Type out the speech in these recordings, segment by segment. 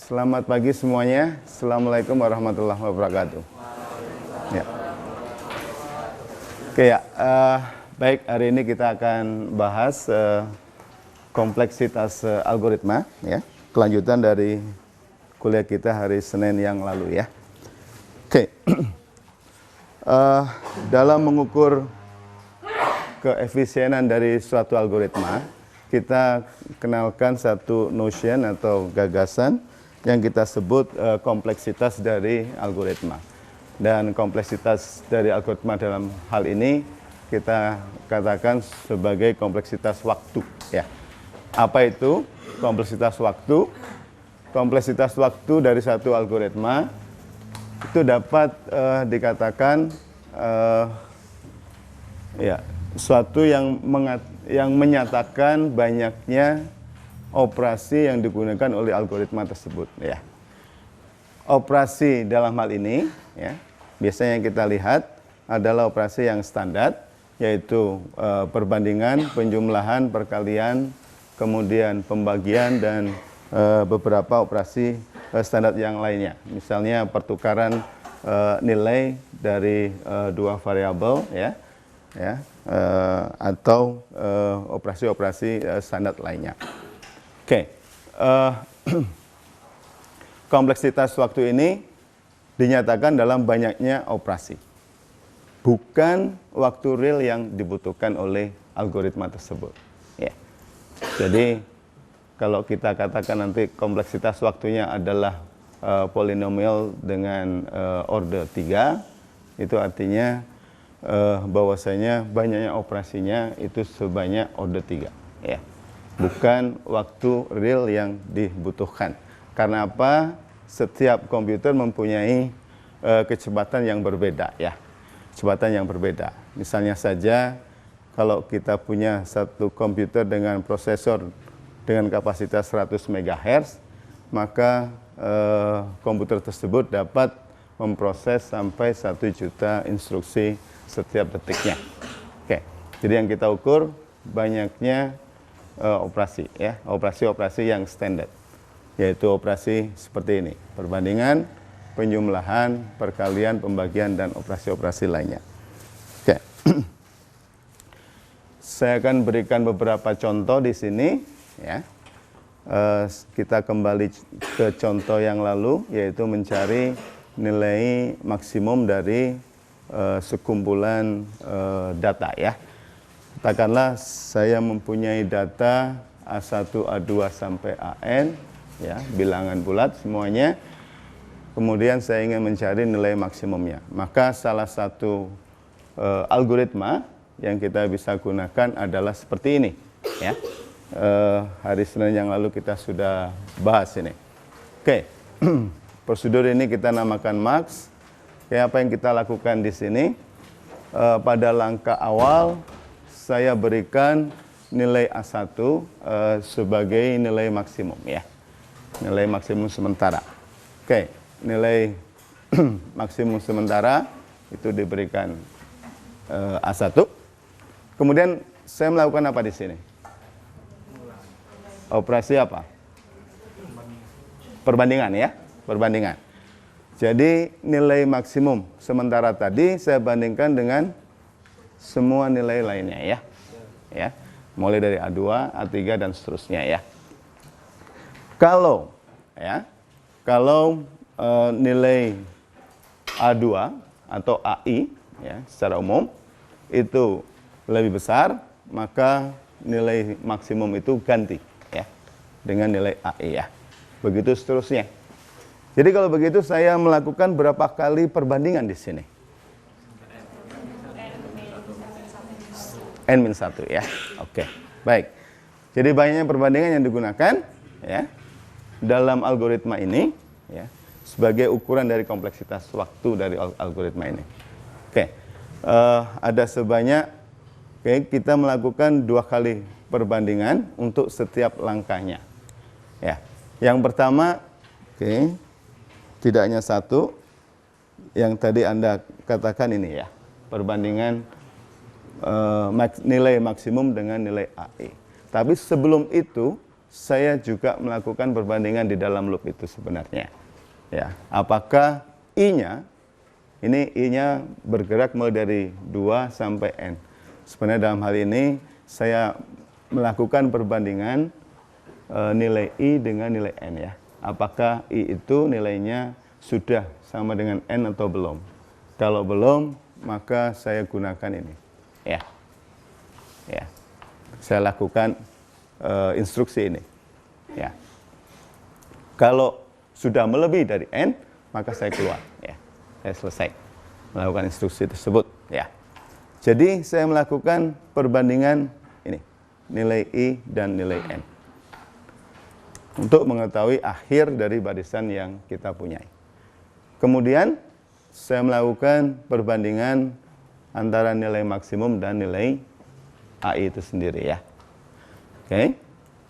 Selamat pagi semuanya. Assalamualaikum warahmatullahi wabarakatuh. Ya. Oke ya, baik, hari ini kita akan bahas kompleksitas algoritma, ya, kelanjutan dari kuliah kita hari Senin yang lalu, ya. Oke, dalam mengukur keefisienan dari suatu algoritma, kita kenalkan satu notion atau gagasan yang kita sebut kompleksitas dari algoritma. Dan kompleksitas dari algoritma dalam hal ini kita katakan sebagai kompleksitas waktu, ya. Apa itu kompleksitas waktu? Kompleksitas waktu dari satu algoritma itu dapat dikatakan ya, suatu yang menyatakan banyaknya operasi yang digunakan oleh algoritma tersebut, ya. Operasi dalam hal ini, ya, biasanya yang kita lihat adalah operasi yang standar, yaitu perbandingan, penjumlahan, perkalian, kemudian pembagian, dan beberapa operasi standar yang lainnya. Misalnya pertukaran nilai dari dua variabel, ya, atau operasi-operasi standar lainnya. Oke, kompleksitas waktu ini dinyatakan dalam banyaknya operasi, bukan waktu real yang dibutuhkan oleh algoritma tersebut, ya. Jadi kalau kita katakan nanti kompleksitas waktunya adalah polinomial dengan order 3, itu artinya bahwasanya banyaknya operasinya itu sebanyak order 3, ya. Bukan waktu real yang dibutuhkan. Karena apa? Setiap komputer mempunyai kecepatan yang berbeda, ya. Kecepatan yang berbeda. Misalnya saja kalau kita punya satu komputer dengan prosesor dengan kapasitas 100 MHz, maka komputer tersebut dapat memproses sampai 1 juta instruksi setiap detiknya. Oke. Jadi yang kita ukur banyaknya operasi, ya, operasi-operasi yang standar, yaitu operasi seperti ini: perbandingan, penjumlahan, perkalian, pembagian, dan operasi-operasi lainnya. Oke. Saya akan berikan beberapa contoh di sini, ya. Kita kembali ke contoh yang lalu, yaitu mencari nilai maksimum dari sekumpulan data, ya. Katakanlah saya mempunyai data A1, A2 sampai AN, ya, bilangan bulat semuanya. Kemudian saya ingin mencari nilai maksimumnya. Maka salah satu algoritma yang kita bisa gunakan adalah seperti ini, ya. Hari Senin yang lalu kita sudah bahas ini. Oke. Prosedur ini kita namakan max. Kayak apa yang kita lakukan di sini? Pada langkah awal saya berikan nilai A1 sebagai nilai maksimum, ya. Nilai maksimum sementara. Oke, nilai maksimum sementara itu diberikan A1. Kemudian saya melakukan apa di sini? Operasi apa? Perbandingan, ya. Perbandingan. Jadi nilai maksimum sementara tadi saya bandingkan dengan semua nilai lainnya, ya. Ya. Mulai dari A2, A3 dan seterusnya, ya. Kalau nilai A2 atau AI, ya, secara umum itu lebih besar, maka nilai maksimum itu ganti, ya, dengan nilai AI, ya. Begitu seterusnya. Jadi kalau begitu saya melakukan berapa kali perbandingan di sini? N-1, ya. Oke, baik. Jadi banyaknya perbandingan yang digunakan, ya, dalam algoritma ini, ya, sebagai ukuran dari kompleksitas waktu dari algoritma ini. Oke, ada sebanyak, kita melakukan 2 kali perbandingan untuk setiap langkahnya, ya. Yang pertama, tidak hanya satu, yang tadi Anda katakan ini, ya, perbandingan nilai maksimum dengan nilai AI. Tapi sebelum itu saya juga melakukan perbandingan di dalam loop itu sebenarnya. Ya, apakah I-nya, ini I-nya bergerak mulai dari 2 sampai N. Sebenarnya dalam hal ini saya melakukan perbandingan nilai I dengan nilai N ya. Apakah I itu nilainya sudah sama dengan N atau belum. Kalau belum, maka saya gunakan ini. Ya, ya. Saya lakukan instruksi ini. Ya. Kalau sudah melebihi dari N, maka saya keluar. Ya. Saya selesai melakukan instruksi tersebut. Ya. Jadi saya melakukan perbandingan ini, nilai I dan nilai N, untuk mengetahui akhir dari barisan yang kita punyai. Kemudian saya melakukan perbandingan antara nilai maksimum dan nilai AI itu sendiri ya. Oke.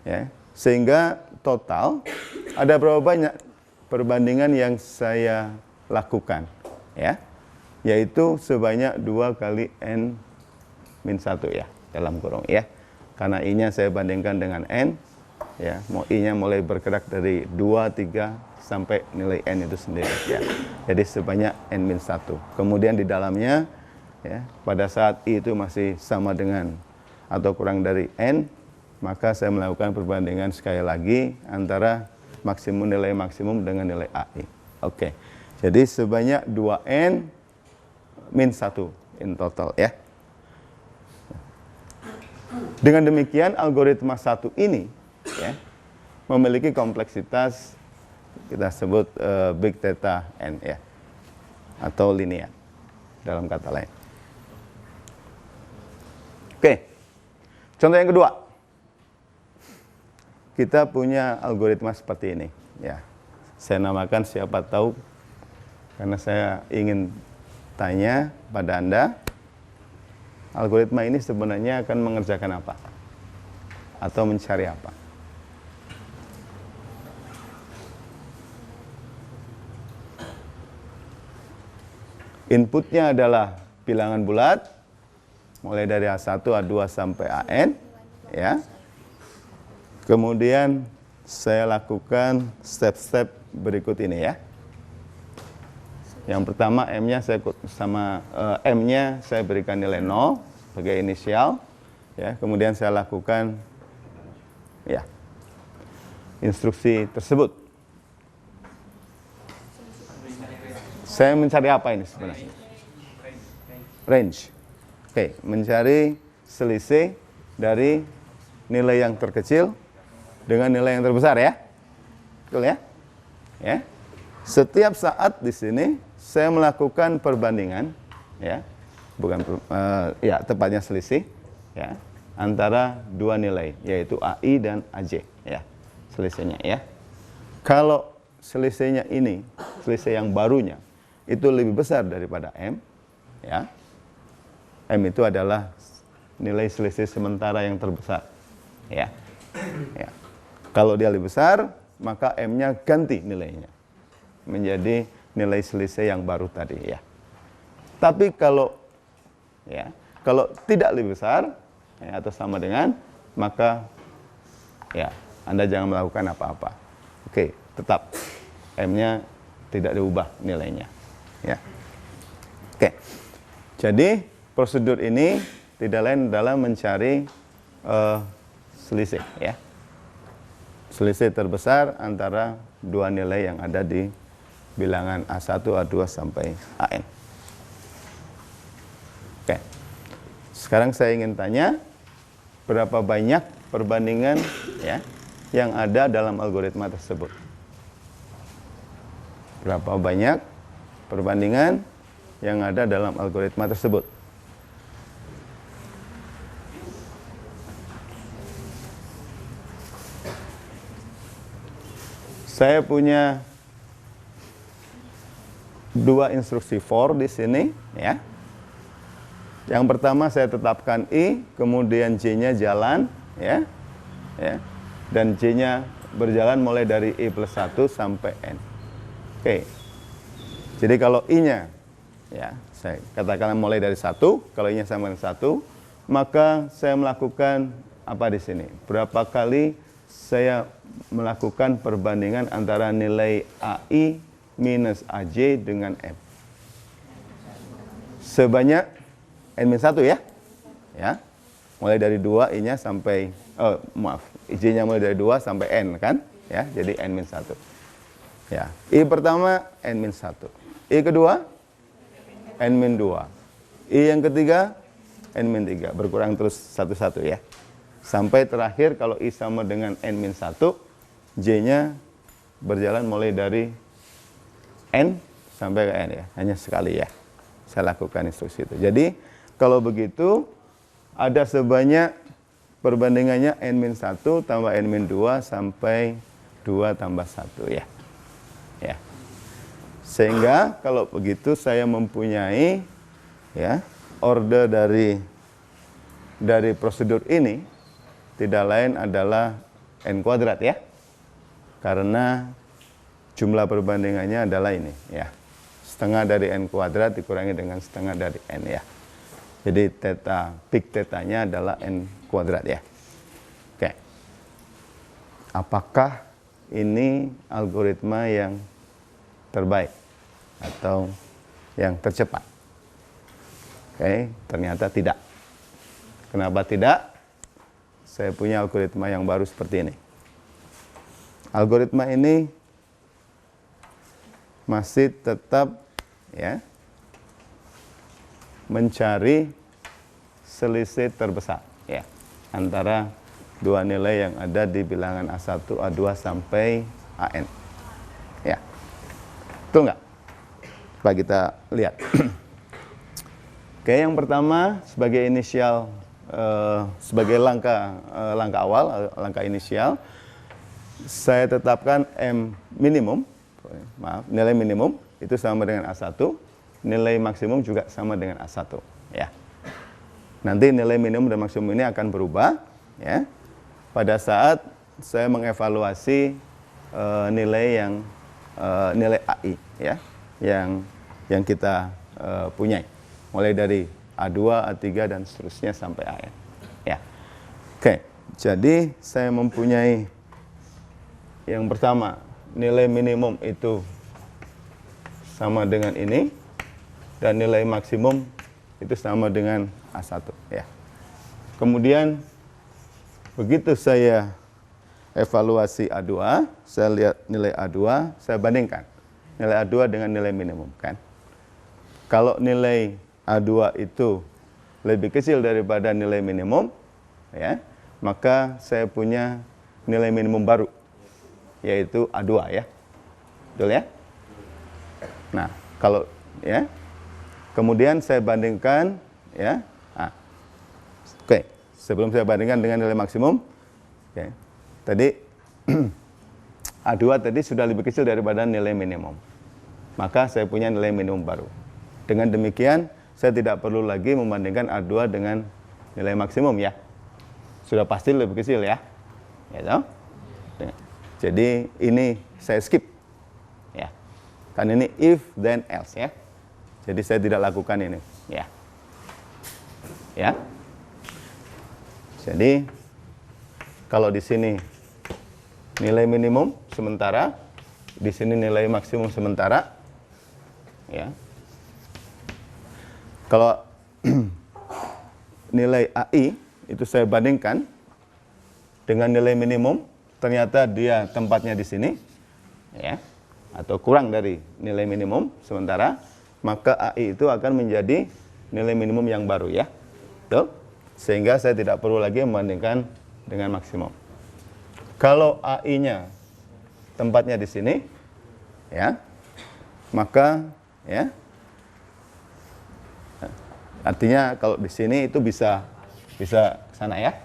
Ya. Sehingga total ada berapa banyak perbandingan yang saya lakukan ya. Yaitu sebanyak 2 kali N-1 ya, dalam kurung ya. Karena I-nya saya bandingkan dengan N ya, I-nya mulai bergerak dari 2, 3 sampai nilai N itu sendiri ya. Jadi sebanyak N-1. Kemudian di dalamnya ya, pada saat I itu masih sama dengan atau kurang dari N, maka saya melakukan perbandingan sekali lagi antara nilai maksimum dengan nilai AI. Oke. Jadi sebanyak 2N-1 in total ya. Dengan demikian algoritma 1 ini ya, memiliki kompleksitas kita sebut big theta n ya, atau linear dalam kata lain. Oke, contoh yang kedua, kita punya algoritma seperti ini ya. Saya namakan siapa tahu, karena saya ingin tanya pada Anda, algoritma ini sebenarnya akan mengerjakan apa atau mencari apa. Inputnya adalah bilangan bulat, mulai dari A1, A2 sampai AN ya. Kemudian saya lakukan step-step berikut ini ya. Yang pertama M-nya saya M-nya saya berikan nilai 0 sebagai inisial ya. Kemudian saya lakukan ya instruksi tersebut. Saya mencari apa ini sebenarnya? Range. Oke, mencari selisih dari nilai yang terkecil dengan nilai yang terbesar ya. Betul ya? Ya. Setiap saat di sini saya melakukan perbandingan ya. Bukan ya, tepatnya selisih ya, antara dua nilai yaitu AI dan AJ ya. Selisihnya ya. Kalau selisihnya ini, selisih yang barunya itu lebih besar daripada M ya. M itu adalah nilai selisih sementara yang terbesar ya. Ya. Kalau dia lebih besar, maka M-nya ganti nilainya menjadi nilai selisih yang baru tadi ya. Tapi kalau ya, kalau tidak lebih besar ya, atau sama dengan, maka ya Anda jangan melakukan apa-apa. Oke, tetap M-nya tidak diubah nilainya ya. Oke. Jadi prosedur ini tidak lain dalam mencari selisih ya. Selisih terbesar antara dua nilai yang ada di bilangan A1, A2 sampai AN. Oke. Sekarang saya ingin tanya, berapa banyak perbandingan ya yang ada dalam algoritma tersebut? Berapa banyak perbandingan yang ada dalam algoritma tersebut? Saya punya dua instruksi for di sini ya. Yang pertama saya tetapkan I, kemudian J-nya jalan ya. Ya. Dan J-nya berjalan mulai dari I plus 1 sampai N. Oke. Jadi kalau I-nya ya, saya katakan mulai dari 1, kalau I-nya sama dengan 1, maka saya melakukan apa di sini? Berapa kali saya melakukan perbandingan antara nilai AI minus AJ dengan M. Sebanyak N-1 ya. Ya. Mulai dari 2 I-nya sampai J-nya mulai dari 2 sampai N kan? Ya, jadi N-1. Ya. I pertama N-1. I kedua N-2. I yang ketiga N-3. Berkurang terus satu-satu ya. Sampai terakhir kalau I sama dengan N-1, J-nya berjalan mulai dari N sampai ke N ya. Hanya sekali ya. Saya lakukan instruksi itu. Jadi kalau begitu ada sebanyak perbandingannya N-1 tambah N-2 sampai 2 tambah 1 ya. Ya. Sehingga kalau begitu saya mempunyai ya order dari prosedur ini tidak lain adalah N kuadrat ya. Karena jumlah perbandingannya adalah ini ya. Setengah dari N kuadrat dikurangi dengan setengah dari N ya. Jadi theta, peak theta-nya adalah N kuadrat ya. Oke. Apakah ini algoritma yang terbaik atau yang tercepat? Oke, ternyata tidak. Kenapa tidak? Saya punya algoritma yang baru seperti ini. Algoritma ini masih tetap ya mencari selisih terbesar ya antara dua nilai yang ada di bilangan A1, A2 sampai AN. Ya. Betul nggak? Coba kita lihat. Oke, yang pertama sebagai inisial sebagai langkah awal, langkah inisial, saya tetapkan M minimum, nilai minimum itu sama dengan A1, nilai maksimum juga sama dengan A1 ya. Nanti nilai minimum dan maksimum ini akan berubah ya pada saat saya mengevaluasi nilai AI ya yang kita punyai mulai dari A2, A3 dan seterusnya sampai AN ya. Oke, jadi saya mempunyai yang pertama nilai minimum itu sama dengan ini dan nilai maksimum itu sama dengan A1 ya. Kemudian begitu saya evaluasi A2, saya lihat nilai A2, saya bandingkan nilai A2 dengan nilai minimum kan. Kalau nilai A2 itu lebih kecil daripada nilai minimum ya, maka saya punya nilai minimum baru yaitu A2 ya. Betul ya? Nah, kalau ya. Kemudian saya bandingkan ya. Nah, oke, sebelum saya bandingkan dengan nilai maksimum. Oke. Tadi A2 tadi sudah lebih kecil daripada nilai minimum. Maka saya punya nilai minimum baru. Dengan demikian, saya tidak perlu lagi membandingkan A2 dengan nilai maksimum ya. Sudah pasti lebih kecil ya. Ya, jadi ini saya skip. Ya. Kan ini if then else ya. Jadi saya tidak lakukan ini, ya. Ya. Jadi kalau di sini nilai minimum sementara, di sini nilai maksimum sementara, ya. Kalau nilai AI itu saya bandingkan dengan nilai minimum, ternyata dia tempatnya di sini, ya, atau kurang dari nilai minimum sementara. Maka AI itu akan menjadi nilai minimum yang baru ya. Betul? Sehingga saya tidak perlu lagi membandingkan dengan maksimum. Kalau AI-nya tempatnya di sini ya, maka ya artinya kalau di sini itu bisa sana ya.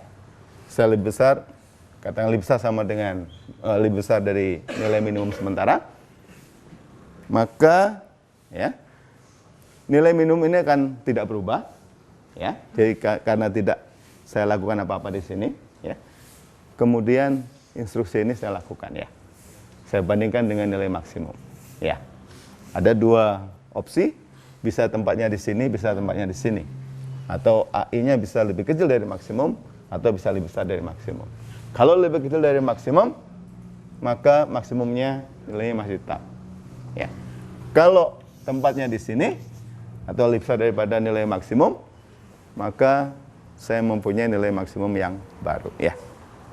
Bisa lebih besar, katakan lebih besar sama dengan lebih besar dari nilai minimum sementara. Maka ya nilai minimum ini akan tidak berubah, ya. Jadi karena tidak saya lakukan apa-apa di sini, ya. Kemudian instruksi ini saya lakukan, ya. Saya bandingkan dengan nilai maksimum, ya. Ada dua opsi, bisa tempatnya di sini, bisa tempatnya di sini, atau AI-nya bisa lebih kecil dari maksimum, atau bisa lebih besar dari maksimum. Kalau lebih kecil dari maksimum, maka maksimumnya nilainya masih tetap. Ya. Kalau tempatnya di sini atau lebih besar daripada nilai maksimum, maka saya mempunyai nilai maksimum yang baru. Ya,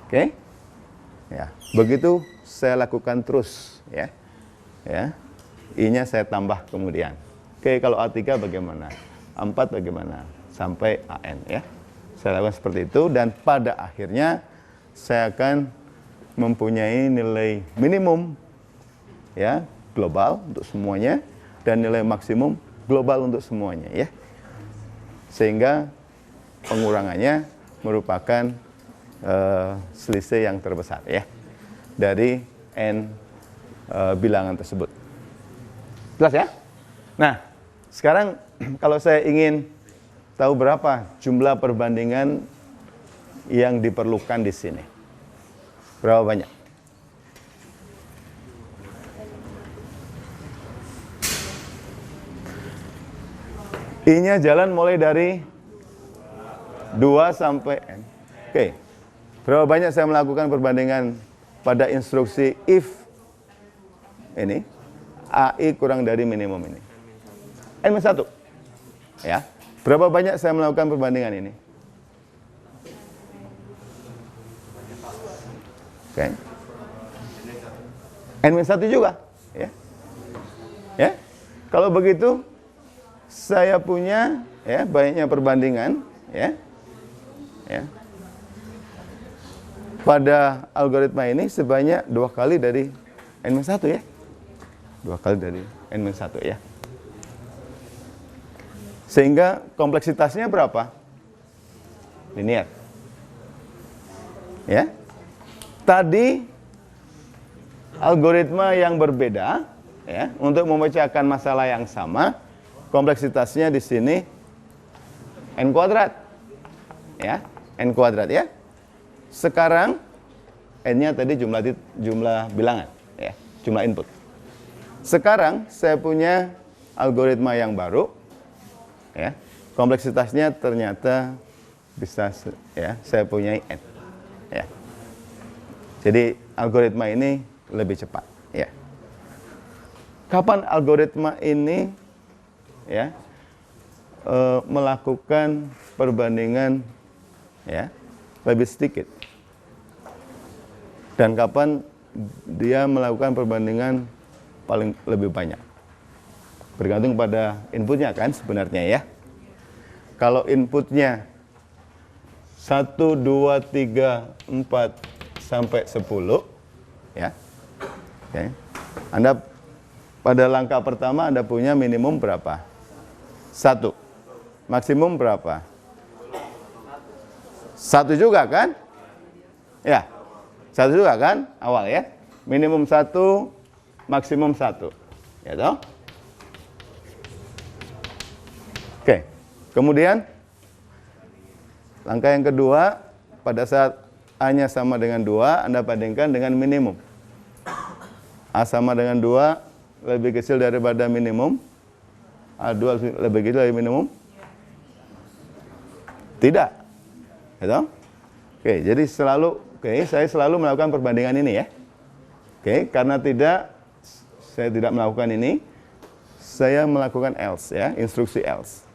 oke. Ya, begitu saya lakukan terus. Ya, ya. I-nya saya tambah kemudian. Oke, kalau A3 bagaimana? A4 bagaimana? Sampai AN. Ya, saya lakukan seperti itu dan pada akhirnya saya akan mempunyai nilai minimum, ya, global untuk semuanya dan nilai maksimum global untuk semuanya, ya. Sehingga pengurangannya merupakan selisih yang terbesar, ya, dari n bilangan tersebut. Jelas ya? Nah, sekarang kalau saya ingin tahu berapa jumlah perbandingan yang diperlukan di sini, berapa banyak? I-nya jalan mulai dari 2 sampai N. Oke. Berapa banyak saya melakukan perbandingan pada instruksi if ini AI kurang dari minimum ini. N-1. Ya. Berapa banyak saya melakukan perbandingan ini? Oke. N-1 juga, ya. Ya. Kalau begitu saya punya, ya, banyaknya perbandingan, ya. Ya. Pada algoritma ini sebanyak 2 kali dari N-1, ya. 2 kali dari N-1, ya. Sehingga kompleksitasnya berapa? Linear. Ya. Tadi algoritma yang berbeda, ya, untuk memecahkan masalah yang sama, kompleksitasnya di sini n kuadrat, ya, n kuadrat, ya. Sekarang n-nya tadi jumlah bilangan, ya, jumlah input. Sekarang saya punya algoritma yang baru, ya, kompleksitasnya ternyata bisa, ya, saya punya n, ya. Jadi algoritma ini lebih cepat, ya. Kapan algoritma ini, ya, melakukan perbandingan, ya, lebih sedikit, dan kapan dia melakukan perbandingan paling lebih banyak? Bergantung pada inputnya kan sebenarnya, ya. Kalau inputnya 1, 2, 3, 4 sampai 10, ya, oke. Anda pada langkah pertama Anda punya minimum berapa? 1. Maksimum berapa? 1 juga kan? Ya, 1 juga kan? Awal, ya. Minimum 1, maksimum 1. Ya toh? Oke. Kemudian langkah yang kedua, pada saat A-nya sama dengan 2, Anda bandingkan dengan minimum. A sama dengan 2 lebih kecil daripada minimum. A2 lebih kecil dari minimum? Tidak. Gitu? Oke, jadi saya selalu melakukan perbandingan ini, ya. Oke, karena saya tidak melakukan ini, saya melakukan else, ya, instruksi else.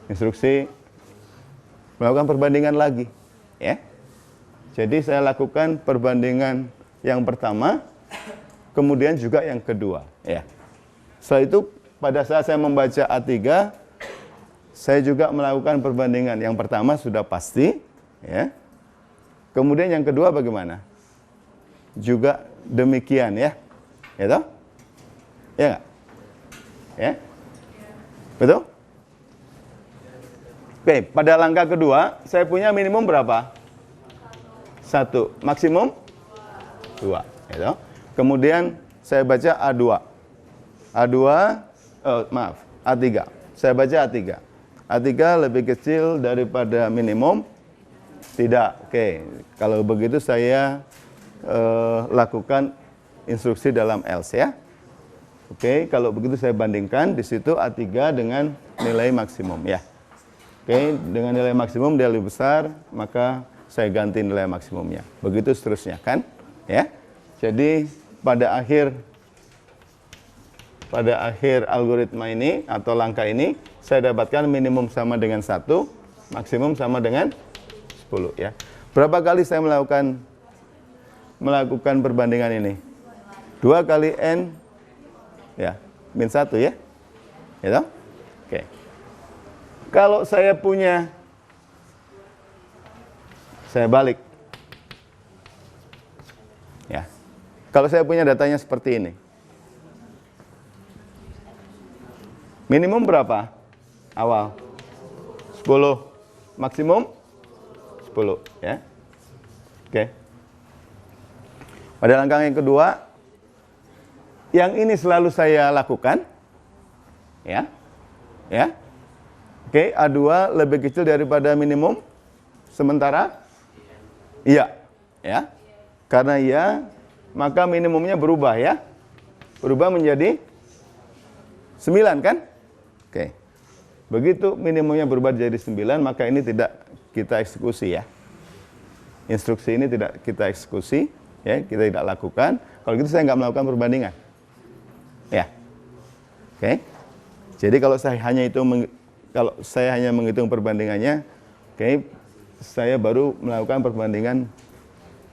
Instruksi melakukan perbandingan lagi, ya. Jadi saya lakukan perbandingan yang pertama, kemudian juga yang kedua, ya. Setelah itu pada saat saya membaca A3, saya juga melakukan perbandingan. Yang pertama sudah pasti, ya. Kemudian yang kedua bagaimana? Juga demikian, ya. Ya toh? Ya nggak? Ya? Betul? Oke, pada langkah kedua, saya punya minimum berapa? 1. Maksimum? 2. Ya toh? Kemudian saya baca A2. A3. Saya baca A3. A3 lebih kecil daripada minimum? Tidak. Oke, kalau begitu saya lakukan instruksi dalam else, ya. Oke, kalau begitu saya bandingkan di situ A3 dengan nilai maksimum, ya. Oke, dengan nilai maksimum dia lebih besar, maka saya ganti nilai maksimumnya. Begitu seterusnya kan? Ya. Jadi pada akhir algoritma ini atau langkah ini saya dapatkan minimum sama dengan 1, maksimum sama dengan 10 ya. Berapa kali saya melakukan perbandingan ini? 2 kali n ya, min 1 ya. Gitu? Oke. Kalau saya balik. Ya. Kalau saya punya datanya seperti ini. Minimum berapa? Awal 10, maksimum 10 ya. Oke. Pada langkah yang kedua, yang ini selalu saya lakukan ya. Ya. Oke, A2 lebih kecil daripada minimum sementara iya ya. Karena iya, maka minimumnya berubah ya. Berubah menjadi 9 kan? Oke. Begitu minimumnya berubah jadi 9, maka ini tidak kita eksekusi ya. Instruksi ini tidak kita eksekusi, ya, kita tidak lakukan. Kalau gitu saya nggak melakukan perbandingan. Ya. Oke. Jadi kalau saya hanya menghitung perbandingannya, oke, saya baru melakukan perbandingan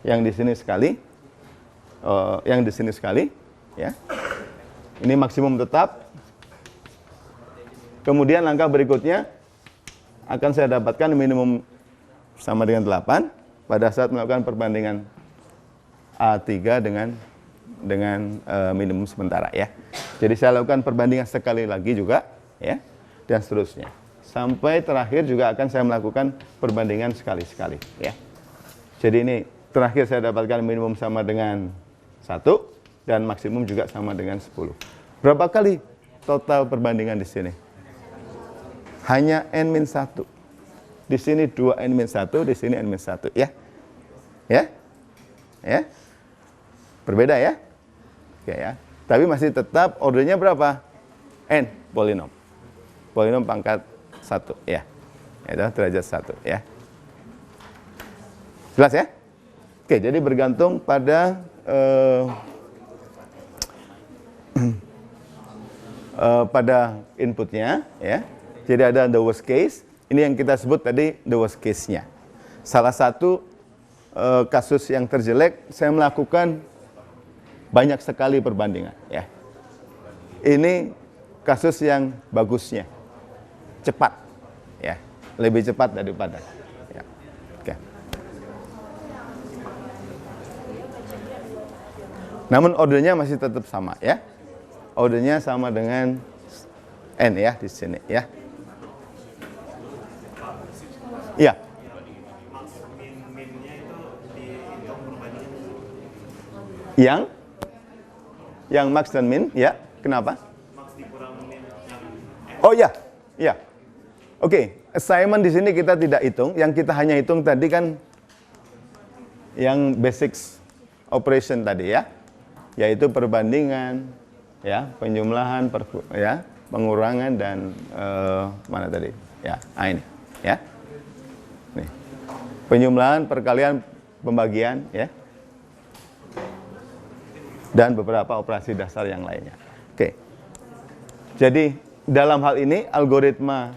yang di sini sekali. Ya. Ini maksimum tetap. Kemudian langkah berikutnya akan saya dapatkan minimum sama dengan 8 pada saat melakukan perbandingan A3 dengan minimum sementara ya. Jadi saya lakukan perbandingan sekali lagi juga ya, dan seterusnya. Sampai terakhir juga akan saya melakukan perbandingan sekali-sekali ya. Jadi ini terakhir saya dapatkan minimum sama dengan 1 dan maksimum juga sama dengan 10. Berapa kali total perbandingan di sini? Hanya n-1. Di sini 2n-1, di sini n-1 ya. Ya? Ya? Berbeda ya? Oke ya. Tapi masih tetap ordernya berapa? N, polinom. Polinom pangkat 1 ya. Itu derajat 1 ya. Jelas ya? Oke, jadi bergantung pada pada inputnya ya. Jadi ada the worst case. Ini yang kita sebut tadi the worst case-nya. Salah satu kasus yang terjelek, saya melakukan banyak sekali perbandingan ya. Ini kasus yang bagusnya. Cepat ya. Lebih cepat daripada ya. Oke. Namun ordernya masih tetap sama ya. Ordernya sama dengan n ya di sini ya. Iya. Yang max dan min, ya. Kenapa? Oh ya, ya. Oke, assignment di sini kita tidak hitung. Yang kita hanya hitung tadi kan yang basics operation tadi ya, yaitu perbandingan, ya, penjumlahan, ya, pengurangan dan mana tadi? Ya, ini, ya. Nih. Penjumlahan, perkalian, pembagian ya. Dan beberapa operasi dasar yang lainnya. Oke. Jadi dalam hal ini algoritma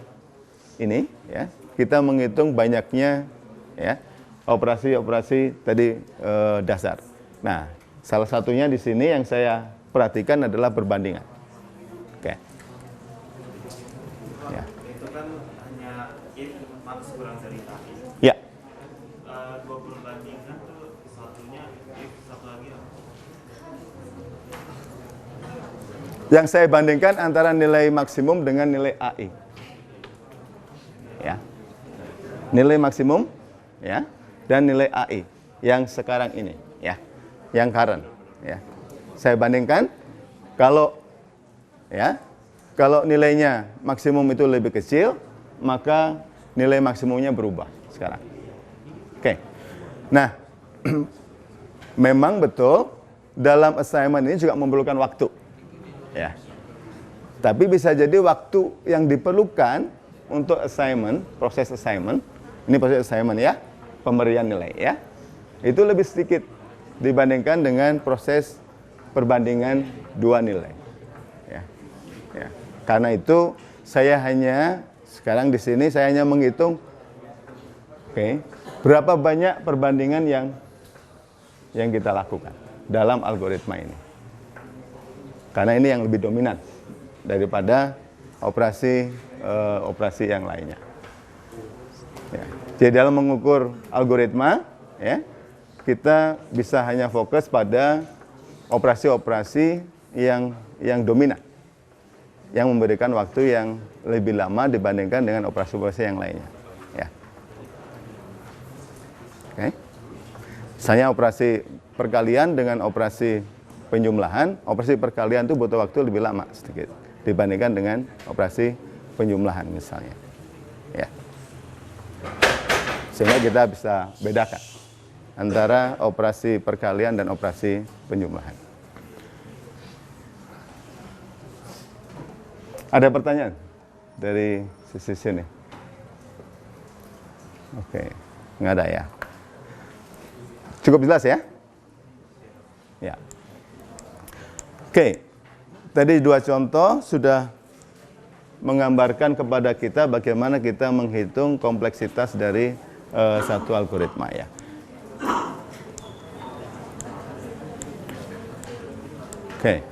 ini ya, kita menghitung banyaknya ya operasi-operasi tadi dasar. Nah, salah satunya di sini yang saya perhatikan adalah perbandingan. Oke. Ya. Itu kan hanya if max kurang dari tadi. Ya. Dua perbandingan tuh satunya if, satu lagi apa? Yang saya bandingkan antara nilai maksimum dengan nilai AI. Ya. Nilai maksimum ya dan nilai AI yang sekarang ini ya. Yang current ya. Saya bandingkan kalau nilainya maksimum itu lebih kecil, maka nilai maksimumnya berubah sekarang. Oke. Nah, memang betul dalam assignment ini juga memerlukan waktu. Ya. Tapi bisa jadi waktu yang diperlukan untuk assignment, proses assignment, ini proses assignment ya. pemberian nilai ya. Itu lebih sedikit dibandingkan dengan proses perbandingan dua nilai. Ya. Ya. Karena itu saya hanya sekarang di sini saya hanya menghitung berapa banyak perbandingan yang kita lakukan dalam algoritma ini. Karena ini yang lebih dominan daripada operasi yang lainnya. Ya. Jadi dalam mengukur algoritma, ya, kita bisa hanya fokus pada operasi-operasi yang dominan, yang memberikan waktu yang lebih lama dibandingkan dengan operasi-operasi yang lainnya. Ya. Oke. Misalnya operasi perkalian dengan operasi penjumlahan, operasi perkalian itu butuh waktu lebih lama sedikit dibandingkan dengan operasi penjumlahan misalnya. Ya. Sehingga kita bisa bedakan antara operasi perkalian dan operasi penjumlahan. Ada pertanyaan dari sisi sini? Oke, nggak ada ya. Cukup jelas ya? Ya. Oke, tadi dua contoh sudah menggambarkan kepada kita bagaimana kita menghitung kompleksitas dari satu algoritma ya. Oke.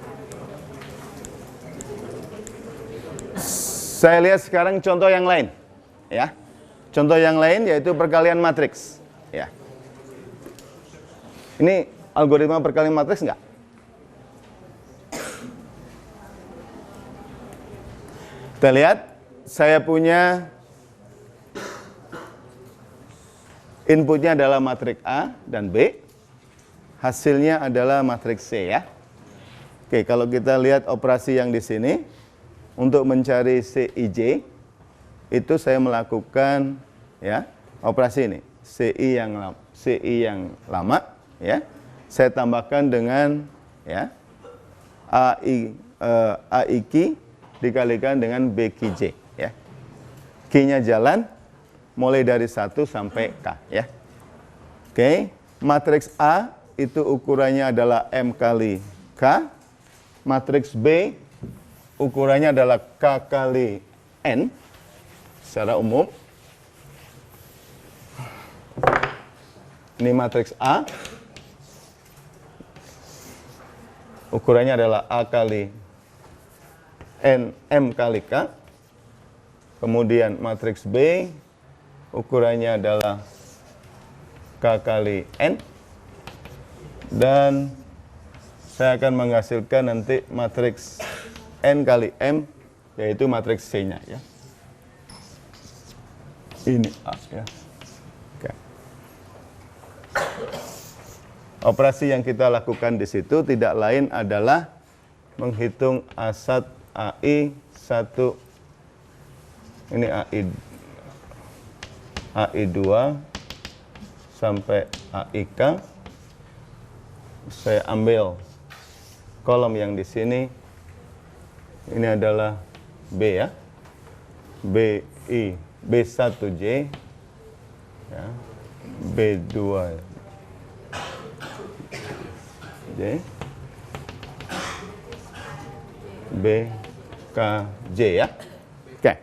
Saya lihat sekarang contoh yang lain ya. Contoh yang lain yaitu perkalian matriks ya. Ini algoritma perkalian matriks enggak? Kita lihat, saya punya inputnya adalah matriks A dan B, hasilnya adalah matriks C ya. Oke, kalau kita lihat operasi yang di sini, untuk mencari CIJ, itu saya melakukan ya operasi ini, CI yang lama, ya, saya tambahkan dengan ya AIQ dikalikan dengan BQJ ya. Q-nya jalan mulai dari 1 sampai K ya. Oke, matriks A itu ukurannya adalah M kali K. Matriks B ukurannya adalah K kali N secara umum. Ini matriks A. Ukurannya adalah A kali N, M kali K. Kemudian matriks B ukurannya adalah K kali N. Dan saya akan menghasilkan nanti matriks N kali M, yaitu matriks C-nya ya. Ini A ya. Oke. Operasi yang kita lakukan di situ tidak lain adalah menghitung A1, AI1, ini AI2 sampai AIK. Saya ambil kolom yang di sini, ini adalah B ya, B1J, ya, B2J, BKJ ya. Oke.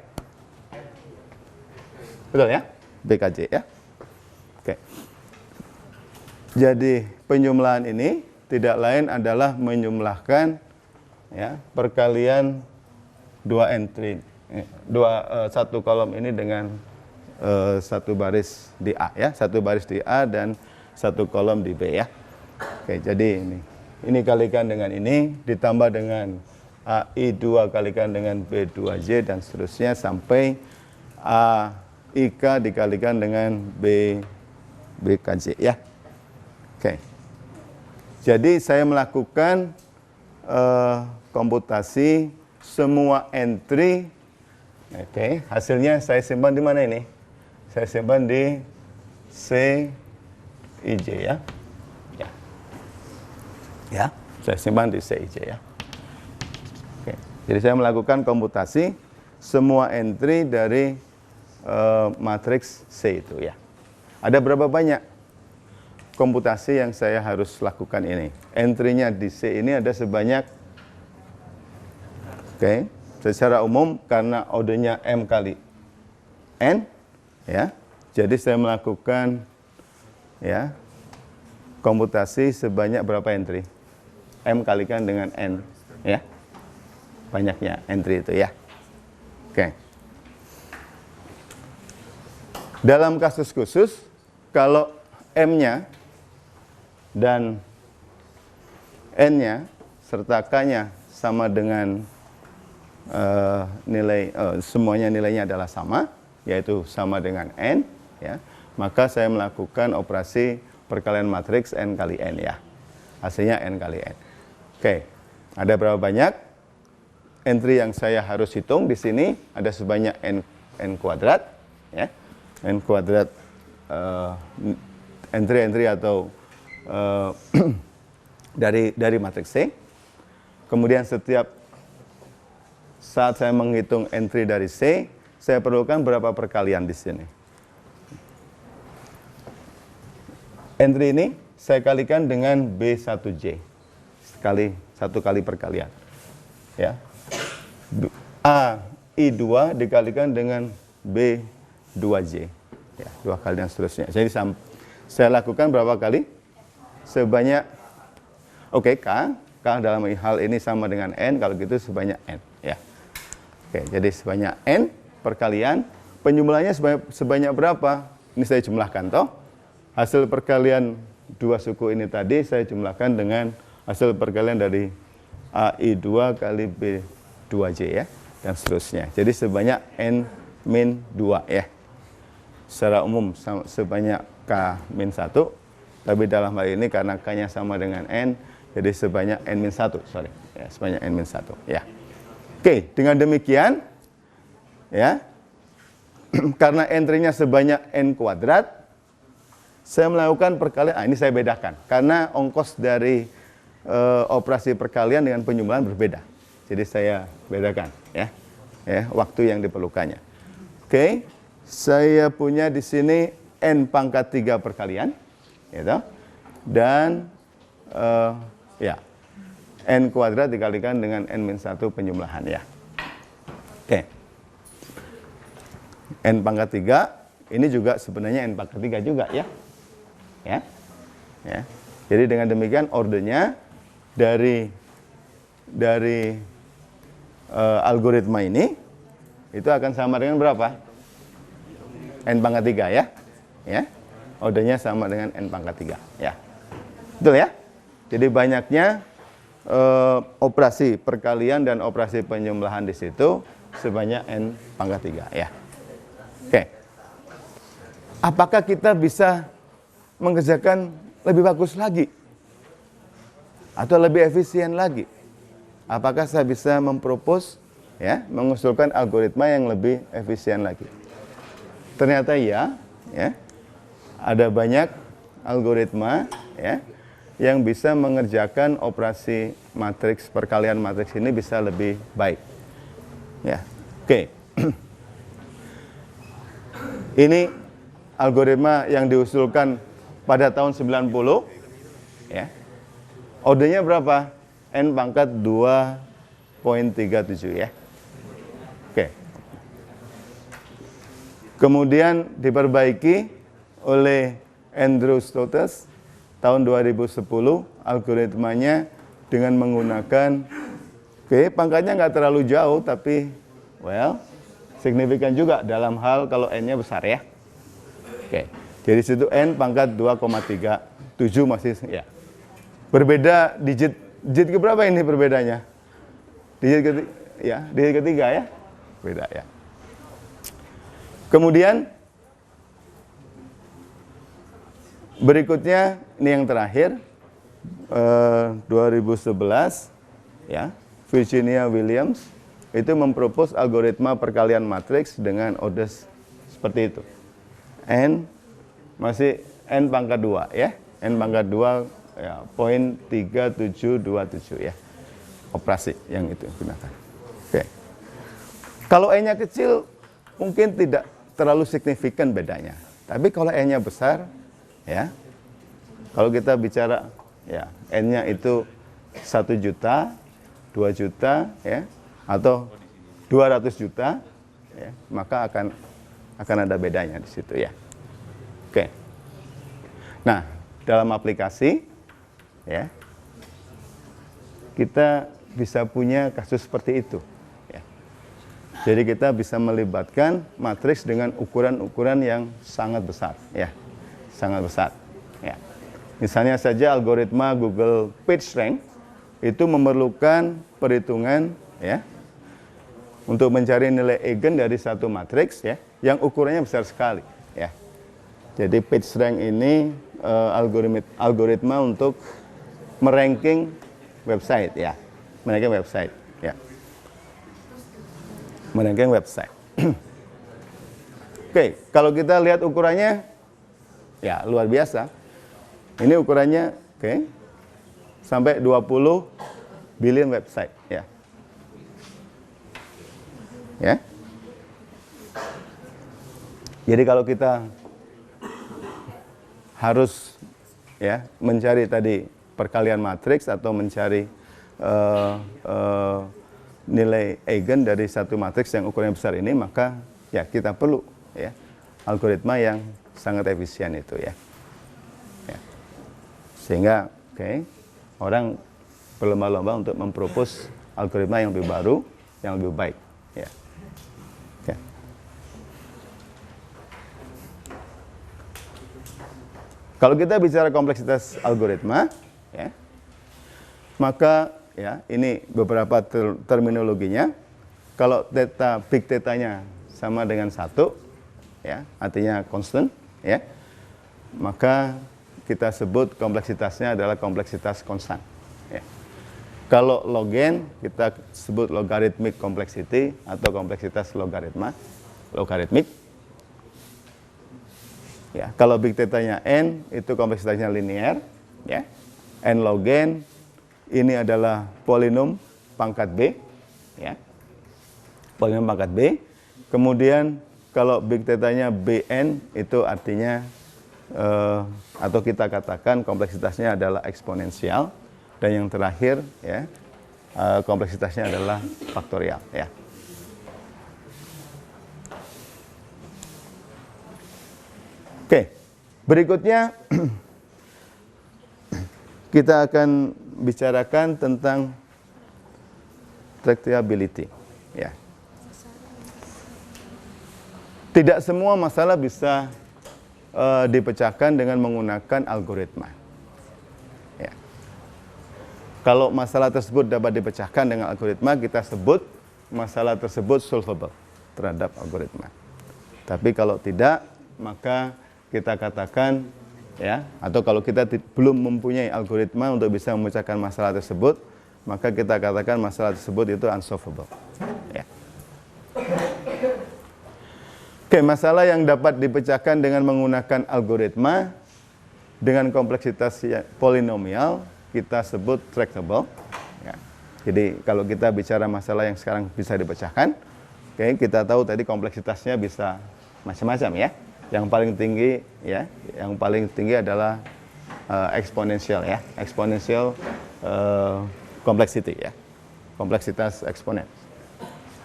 Betul ya? BKJ ya. Oke. Jadi penjumlahan ini tidak lain adalah menjumlahkan ya perkalian satu kolom ini dengan satu baris di A ya, satu baris di A dan satu kolom di B ya. Oke, jadi ini kalikan dengan ini ditambah dengan AI2 kalikan dengan B2J dan seterusnya sampai AIK dikalikan dengan BKJ ya. Oke. Jadi saya melakukan komputasi semua entry. Oke, hasilnya saya simpan di mana ini? Saya simpan di CIJ ya. Ya, saya simpan di CIJ ya. Oke. Jadi saya melakukan komputasi semua entry dari matriks C itu ya. Ada berapa banyak komputasi yang saya harus lakukan ini? Entry-nya di C ini ada sebanyak, secara umum karena ordernya M kali N, ya. Jadi saya melakukan ya komputasi sebanyak berapa entry? M kalikan dengan N, ya. Banyaknya entry itu, ya. Oke. Dalam kasus khusus, kalau M-nya dan N-nya serta K-nya sama dengan semuanya nilainya adalah sama, yaitu sama dengan N, ya, maka saya melakukan operasi perkalian matriks N kali N, ya. Hasilnya N kali N. Oke, ada berapa banyak entry yang saya harus hitung di sini? Ada sebanyak N kuadrat, ya. N kuadrat entry atau dari matriks C. Kemudian setiap saat saya menghitung entry dari C, saya perlukan berapa perkalian di sini. Entry ini saya kalikan dengan B1J. Satu kali perkalian. Ya. A I2 dikalikan dengan B2J. Ya, 2 kali dan seterusnya. Jadi saya lakukan berapa kali? Sebanyak, K dalam hal ini sama dengan N, kalau gitu sebanyak N. Ya. Oke, jadi sebanyak N perkalian, penjumlahannya sebanyak berapa? Ini saya jumlahkan toh. Hasil perkalian dua suku ini tadi saya jumlahkan dengan hasil perkalian dari AI2 kali B2J, ya, dan seterusnya. Jadi sebanyak N-2, ya. Secara umum sebanyak K-1, tapi dalam hal ini karena K-nya sama dengan N, jadi sebanyak N-1, ya, sebanyak N-1, ya. Oke, dengan demikian, ya, karena entry-nya sebanyak N kuadrat, saya melakukan perkalian, ini saya bedakan, karena ongkos dari operasi perkalian dengan penjumlahan berbeda. Jadi saya bedakan, ya, waktu yang diperlukannya. Oke, saya punya di sini N pangkat 3 perkalian, gitu, dan ya, N kuadrat dikalikan dengan N-1 penjumlahan, ya. Oke. N pangkat 3, ini juga sebenarnya N pangkat 3 juga, ya. Ya. Jadi dengan demikian ordernya dari algoritma ini itu akan sama dengan berapa? N pangkat 3, ya. Ya. Ordernya sama dengan N pangkat 3, ya. Betul, ya? Jadi banyaknya operasi perkalian dan operasi penjumlahan di situ sebanyak N pangkat 3, ya. Oke. Apakah kita bisa mengerjakan lebih bagus lagi? Atau lebih efisien lagi? Apakah saya bisa mempropos, ya, mengusulkan algoritma yang lebih efisien lagi? Ternyata ya. Ada banyak algoritma, ya, yang bisa mengerjakan operasi matriks, perkalian matriks ini bisa lebih baik. Ya, oke. Ini algoritma yang diusulkan pada tahun 90, ya. Ordernya berapa? N pangkat 2.37, ya. Oke. Kemudian diperbaiki oleh Andrew Stothers tahun 2010, algoritmanya dengan menggunakan, pangkatnya nggak terlalu jauh, tapi, signifikan juga dalam hal kalau N-nya besar, ya. Oke, jadi situ N pangkat 2,37 masih, ya. Berbeda digit keberapa ini perbedaannya? Digit ketiga, ya. Beda, ya. Kemudian, berikutnya, ini yang terakhir, 2011, ya, Virginia Williams itu mempropos algoritma perkalian matriks dengan order seperti itu. N masih N pangkat 2, ya. N pangkat 2, ya, 0.3727, ya. Operasi yang itu gunakan. Oke. Kalau N-nya kecil, mungkin tidak terlalu signifikan bedanya. Tapi kalau n-nya besar, ya, kalau kita bicara, ya, n-nya itu 1 juta, 2 juta, ya, atau 200 juta, ya, maka akan ada bedanya di situ, ya. Oke. Nah, dalam aplikasi, ya, kita bisa punya kasus seperti itu. Ya. Jadi kita bisa melibatkan matriks dengan ukuran-ukuran yang sangat besar, ya, sangat besar. Ya. Misalnya saja algoritma Google PageRank itu memerlukan perhitungan, ya, untuk mencari nilai eigen dari satu matriks, ya, yang ukurannya besar sekali, ya. Jadi PageRank ini algoritma untuk meranking website, ya. Meranking website, ya. Meranking website. Oke, kalau kita lihat ukurannya, ya, luar biasa. Ini ukurannya, oke, sampai 20 billion website, ya. Ya. Jadi kalau kita harus, ya, mencari tadi perkalian matriks atau mencari nilai eigen dari satu matriks yang ukurannya besar ini, maka, ya, kita perlu, ya, algoritma yang sangat efisien itu, ya. Ya. Sehingga, oke, orang berlomba-lomba untuk mempropos algoritma yang lebih baru, yang lebih baik, ya. Oke. Kalau kita bicara kompleksitas algoritma, ya, maka, ya, ini beberapa terminologinya. Kalau theta, big theta-nya sama dengan 1, ya, artinya constant, ya, maka kita sebut kompleksitasnya adalah kompleksitas konstan. Ya. Kalau log n, kita sebut logarithmic complexity atau kompleksitas logaritmik. Ya, kalau big theta-nya n, itu kompleksitasnya linear, ya. N log n ini adalah polinom pangkat b, ya. Polinom pangkat b. Kemudian kalau big theta-nya bn, itu artinya atau kita katakan kompleksitasnya adalah eksponensial. Dan yang terakhir, ya, kompleksitasnya adalah faktorial, ya. Oke, berikutnya kita akan bicarakan tentang tractability, ya. Tidak semua masalah bisa dipecahkan dengan menggunakan algoritma. Ya. Kalau masalah tersebut dapat dipecahkan dengan algoritma, kita sebut masalah tersebut solvable terhadap algoritma. Tapi kalau tidak, maka kita katakan, ya, atau kalau kita belum mempunyai algoritma untuk bisa memecahkan masalah tersebut, maka kita katakan masalah tersebut itu unsolvable. Ya. Oke, masalah yang dapat dipecahkan dengan menggunakan algoritma dengan kompleksitas polinomial kita sebut tractable. Ya. Jadi kalau kita bicara masalah yang sekarang bisa dipecahkan, oke, kita tahu tadi kompleksitasnya bisa macam-macam, ya. Yang paling tinggi, ya, yang paling tinggi adalah eksponensial, ya, eksponensial complexity, ya, kompleksitas eksponen.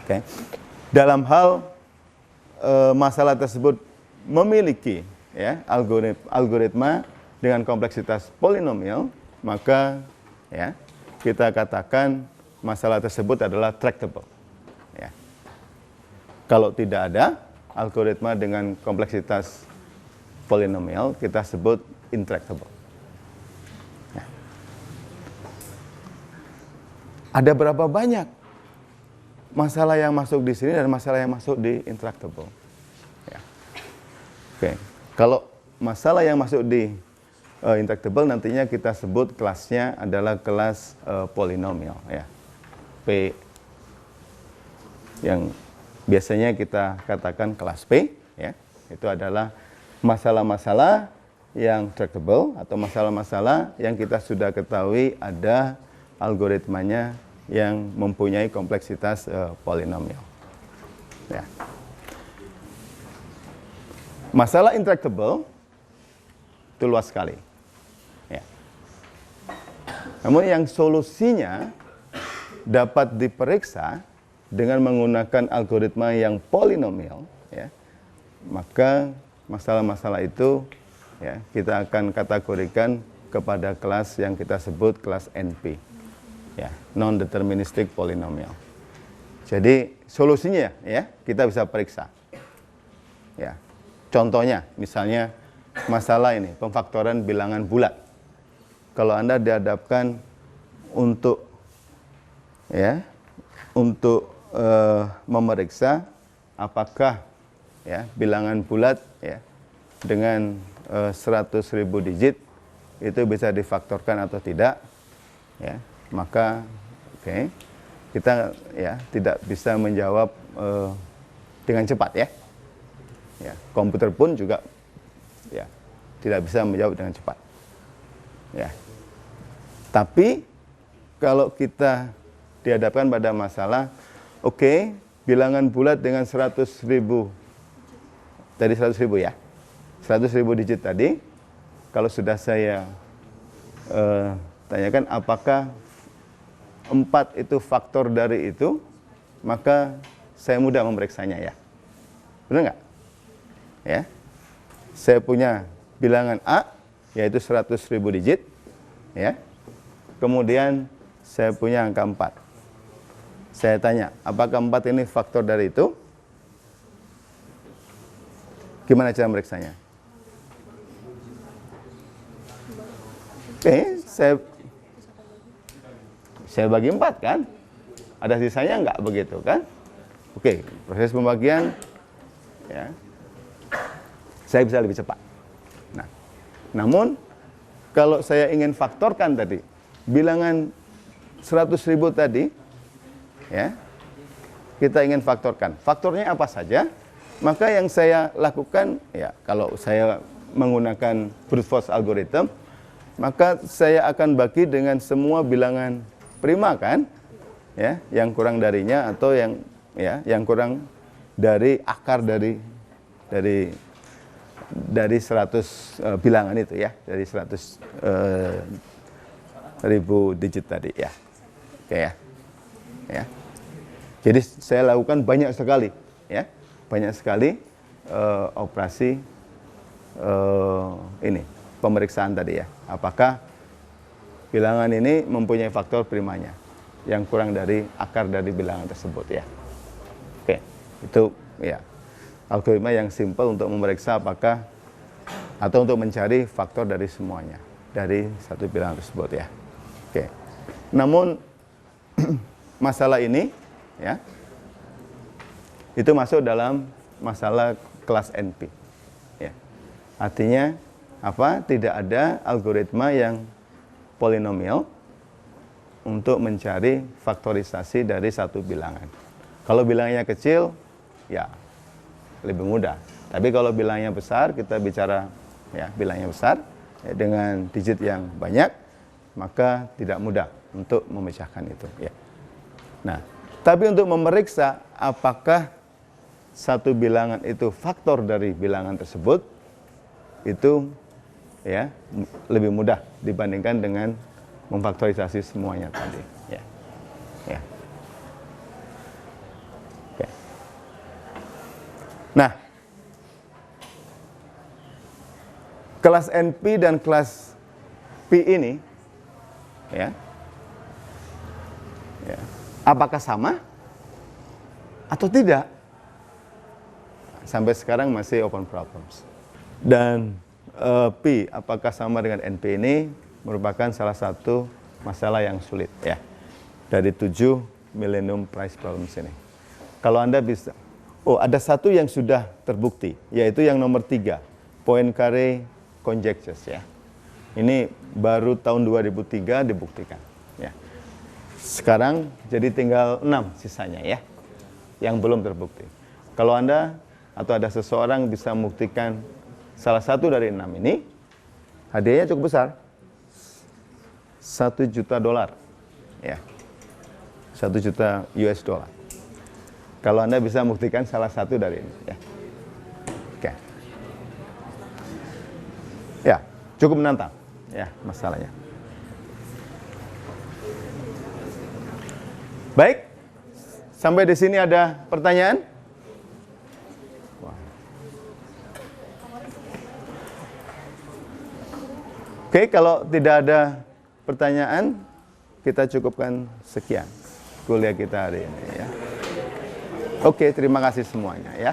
Oke. Dalam hal masalah tersebut memiliki, ya, algoritma dengan kompleksitas polinomial, maka, ya, kita katakan masalah tersebut adalah tractable. Ya. Kalau tidak ada algoritma dengan kompleksitas polinomial, kita sebut intractable. Ya. Ada berapa banyak masalah yang masuk di sini dan masalah yang masuk di intractable? Ya. Oke, kalau masalah yang masuk di intractable nantinya kita sebut kelasnya adalah kelas polinomial, ya. P yang biasanya kita katakan kelas P, ya, itu adalah masalah-masalah yang tractable atau masalah-masalah yang kita sudah ketahui ada algoritmanya yang mempunyai kompleksitas polinomial. Ya. Masalah intractable itu luas sekali. Ya. Namun yang solusinya dapat diperiksa dengan menggunakan algoritma yang polinomial, ya, maka masalah-masalah itu ya, kita akan kategorikan kepada kelas yang kita sebut kelas NP, ya, non-deterministic polynomial. Jadi solusinya ya kita bisa periksa. Ya, contohnya misalnya masalah ini pemfaktoran bilangan bulat. Kalau Anda dihadapkan untuk ya memeriksa apakah ya bilangan bulat ya dengan 100.000 digit itu bisa difaktorkan atau tidak, ya, maka kita ya tidak bisa menjawab dengan cepat ya. Ya, komputer pun juga ya tidak bisa menjawab dengan cepat. Ya. Tapi kalau kita dihadapkan pada masalah, bilangan bulat dengan 100.000, tadi 100.000 ya, 100.000 digit tadi, kalau sudah saya tanyakan apakah 4 itu faktor dari itu, maka saya mudah memeriksanya ya. Benar nggak? Ya, saya punya bilangan A, yaitu 100.000 digit, ya. Kemudian saya punya angka 4. Saya tanya, apakah 4 ini faktor dari itu? Gimana cara meriksanya? Saya bagi 4 kan? Ada sisanya nggak begitu kan? Proses pembagian, ya, saya bisa lebih cepat. Nah, namun kalau saya ingin faktorkan tadi bilangan 100.000 tadi, ya, kita ingin faktorkan. Faktornya apa saja? Maka yang saya lakukan, ya, kalau saya menggunakan brute force algorithm, maka saya akan bagi dengan semua bilangan prima kan, ya, yang kurang darinya atau yang kurang dari akar dari 100 bilangan itu ya, dari 100.000 digit tadi ya. Ya. Jadi saya lakukan banyak sekali ya. Banyak sekali operasi ini pemeriksaan tadi ya. Apakah bilangan ini mempunyai faktor primanya yang kurang dari akar dari bilangan tersebut ya. Itu ya algoritma yang simpel untuk memeriksa apakah atau untuk mencari faktor dari semuanya dari satu bilangan tersebut ya. Namun masalah ini ya itu masuk dalam masalah kelas NP. Ya. Artinya apa? Tidak ada algoritma yang polinomial untuk mencari faktorisasi dari satu bilangan. Kalau bilangnya kecil, ya lebih mudah. Tapi kalau bilangnya besar, kita bicara ya bilangnya besar ya, dengan digit yang banyak, maka tidak mudah untuk memecahkan itu. Ya. Nah, tapi untuk memeriksa apakah satu bilangan itu faktor dari bilangan tersebut, itu ya lebih mudah dibandingkan dengan memfaktorisasi semuanya tadi. Ya. Nah, kelas NP dan kelas P ini, ya, apakah sama atau tidak? Sampai sekarang masih open problems. Dan P, apakah sama dengan NP ini merupakan salah satu masalah yang sulit, ya, dari 7 Millennium Prize Problems ini. Kalau Anda bisa, ada satu yang sudah terbukti, yaitu yang nomor 3, Poincare conjectures ya. Ini baru tahun 2003 dibuktikan. Ya. Sekarang jadi tinggal 6 sisanya ya, yang belum terbukti. Kalau Anda atau ada seseorang bisa membuktikan salah satu dari 6 ini, hadiahnya cukup besar, $1 juta, ya, 1 juta US dollar. Kalau Anda bisa membuktikan salah satu dari ini, ya. cukup menantang ya masalahnya. Baik, sampai di sini ada pertanyaan? Oke, kalau tidak ada pertanyaan, kita cukupkan sekian kuliah kita hari ini ya. Oke, terima kasih semuanya ya.